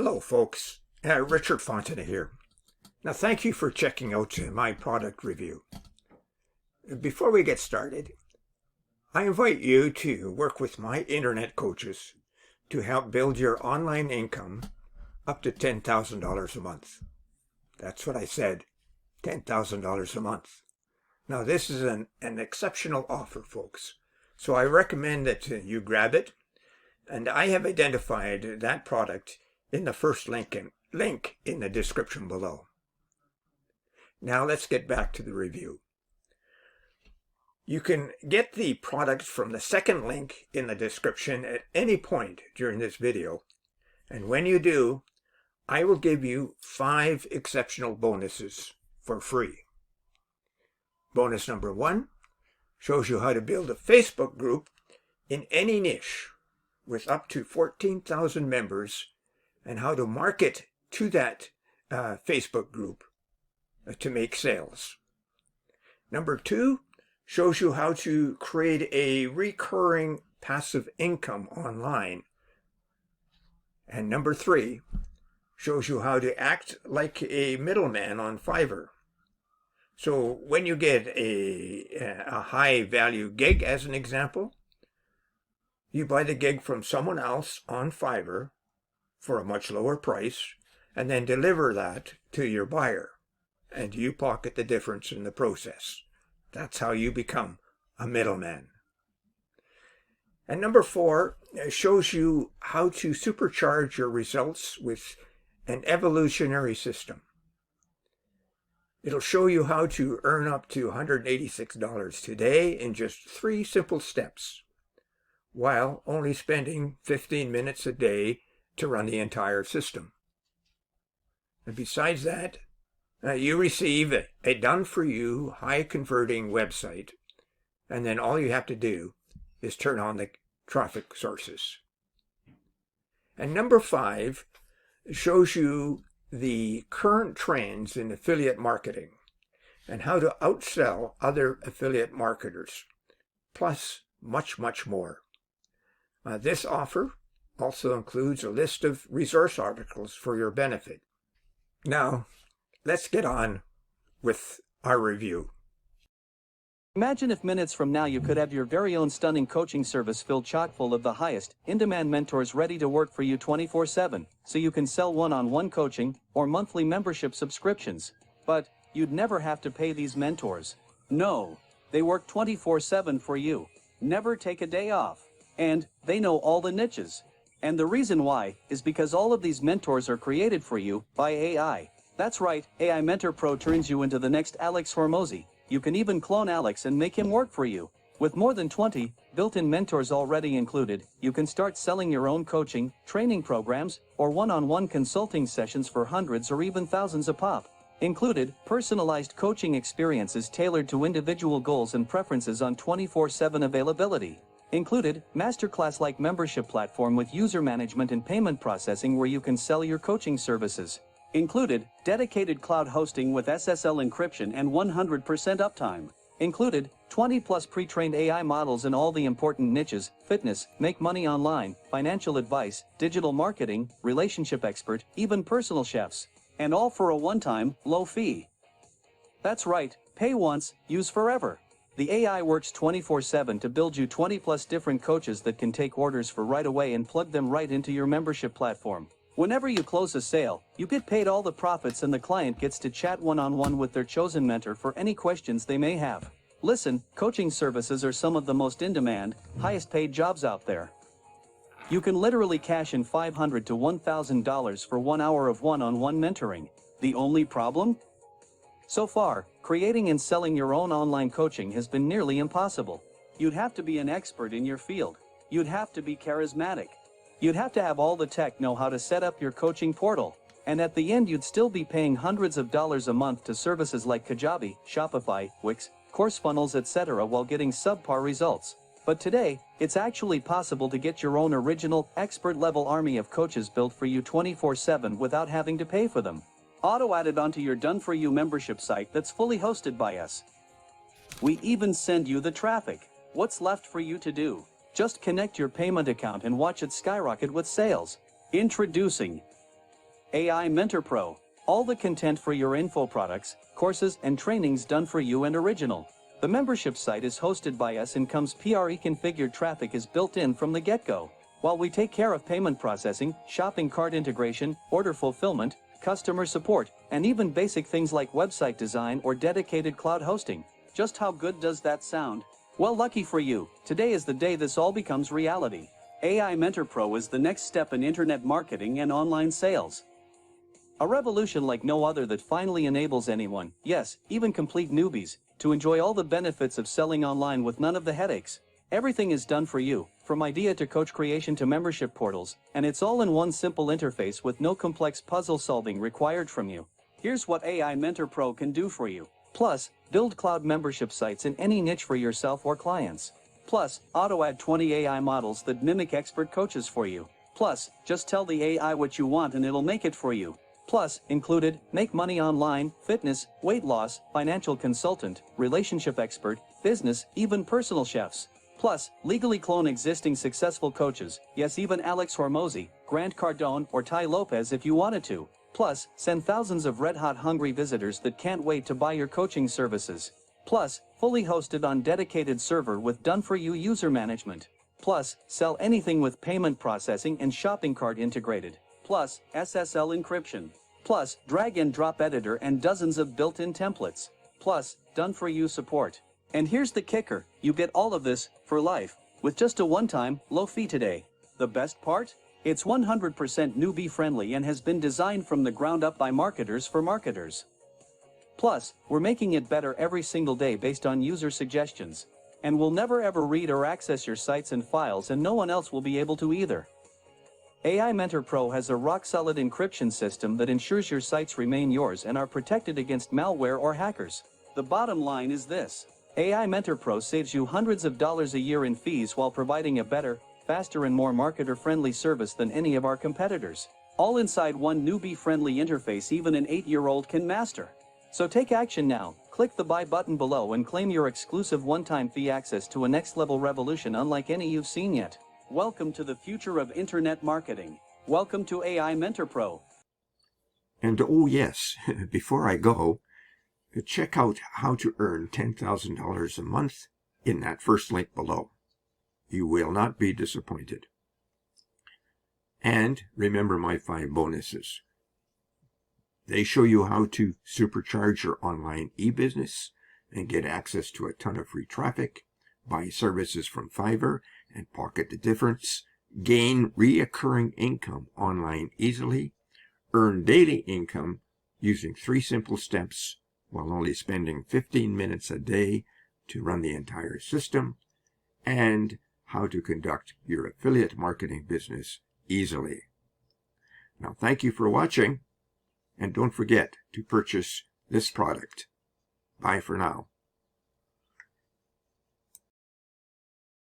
Hello folks, Richard Fontaine here. Now thank you for checking out my product review. Before we get started, I invite you to work with my internet coaches to help build your online income up to $10,000 a month. That's what I said, $10,000 a month. Now this is an exceptional offer, folks, so I recommend that you grab it, and I have identified that product in the first link in the description below. Now let's get back to the review. You can get the product from the second link in the description at any point during this video, and when you do, I will give you 5 exceptional bonuses for free. Bonus number 1 shows you how to build a Facebook group in any niche with up to 14,000 members and how to market to that Facebook group to make sales. Number 2 shows you how to create a recurring passive income online. And number 3 shows you how to act like a middleman on Fiverr. So when you get a high value gig, as an example, you buy the gig from someone else on Fiverr for a much lower price, and then deliver that to your buyer, and you pocket the difference in the process. That's how you become a middleman. And number 4 shows you how to supercharge your results with an evolutionary system. It'll show you how to earn up to $186 today in just 3 simple steps, while only spending 15 minutes a day to run the entire system. And besides that, you receive a done-for-you, high-converting website, and then all you have to do is turn on the traffic sources. And number 5 shows you the current trends in affiliate marketing and how to outsell other affiliate marketers, plus much, much more. This offer also includes a list of resource articles for your benefit. Now, let's get on with our review. Imagine if minutes from now you could have your very own stunning coaching service filled chock full of the highest, in-demand mentors ready to work for you 24/7, so you can sell one-on-one coaching or monthly membership subscriptions. But you'd never have to pay these mentors. No, they work 24/7 for you, never take a day off, and they know all the niches. And the reason why is because all of these mentors are created for you by AI. That's right, AI MentorPro turns you into the next Alex Hormozi. You can even clone Alex and make him work for you. With more than 20 built-in mentors already included, you can start selling your own coaching, training programs, or one-on-one consulting sessions for hundreds or even thousands a pop. Included, personalized coaching experiences tailored to individual goals and preferences on 24/7 availability. Included, masterclass-like membership platform with user management and payment processing where you can sell your coaching services. Included, dedicated cloud hosting with SSL encryption and 100% uptime. Included, 20+ pre-trained AI models in all the important niches: fitness, make money online, financial advice, digital marketing, relationship expert, even personal chefs. And all for a one-time, low fee. That's right, pay once, use forever. The AI works 24/7 to build you 20+ different coaches that can take orders for right away and plug them right into your membership platform. Whenever you close a sale, you get paid all the profits and the client gets to chat one-on-one with their chosen mentor for any questions they may have. Listen, coaching services are some of the most in-demand, highest-paid jobs out there. You can literally cash in $500 to $1,000 for 1 hour of one-on-one mentoring. The only problem? So far, creating and selling your own online coaching has been nearly impossible. You'd have to be an expert in your field. You'd have to be charismatic. You'd have to have all the tech know how to set up your coaching portal. And at the end you'd still be paying hundreds of dollars a month to services like Kajabi, Shopify, Wix, Course Funnels, etc. while getting subpar results. But today, it's actually possible to get your own original, expert-level army of coaches built for you 24/7 without having to pay for them. Auto-added onto your done-for-you membership site that's fully hosted by us. We even send you the traffic. What's left for you to do? Just connect your payment account and watch it skyrocket with sales. Introducing AI MentorPro. All the content for your info products, courses, and trainings done for you and original. The membership site is hosted by us and comes pre-configured traffic is built in from the get-go. While we take care of payment processing, shopping cart integration, order fulfillment, customer support, and even basic things like website design or dedicated cloud hosting. Just how good does that sound? Well, lucky for you, today is the day this all becomes reality. AI MentorPro is the next step in internet marketing and online sales. A revolution like no other that finally enables anyone, yes, even complete newbies, to enjoy all the benefits of selling online with none of the headaches. Everything is done for you, from idea to coach creation to membership portals, and it's all in one simple interface with no complex puzzle solving required from you. Here's what AI MentorPro can do for you. Plus, build cloud membership sites in any niche for yourself or clients. Plus, auto-add 20 AI models that mimic expert coaches for you. Plus, just tell the AI what you want and it'll make it for you. Plus, included, make money online, fitness, weight loss, financial consultant, relationship expert, business, even personal chefs. Plus, legally clone existing successful coaches, yes, even Alex Hormozi, Grant Cardone, or Ty Lopez if you wanted to. Plus, send thousands of red-hot hungry visitors that can't wait to buy your coaching services. Plus, fully hosted on dedicated server with done-for-you user management. Plus, sell anything with payment processing and shopping cart integrated. Plus, SSL encryption. Plus, drag and drop editor and dozens of built-in templates. Plus, done-for-you support. And here's the kicker, you get all of this, for life, with just a one-time, low fee today. The best part? It's 100% newbie-friendly and has been designed from the ground up by marketers for marketers. Plus, we're making it better every single day based on user suggestions. And we'll never ever read or access your sites and files, and no one else will be able to either. AI MentorPro has a rock-solid encryption system that ensures your sites remain yours and are protected against malware or hackers. The bottom line is this. AI MentorPro saves you hundreds of dollars a year in fees while providing a better, faster and more marketer-friendly service than any of our competitors. All inside one newbie-friendly interface even an 8-year-old can master. So take action now, click the buy button below and claim your exclusive one-time fee access to a next-level revolution unlike any you've seen yet. Welcome to the future of internet marketing. Welcome to AI MentorPro. And oh yes, before I go, check out how to earn $10,000 a month in that first link below. You will not be disappointed. And remember my 5 bonuses. They show you how to supercharge your online e-business and get access to a ton of free traffic, buy services from Fiverr and pocket the difference, gain reoccurring income online easily, earn daily income using 3 simple steps while only spending 15 minutes a day to run the entire system, and how to conduct your affiliate marketing business easily. Now, thank you for watching, and don't forget to purchase this product. Bye for now.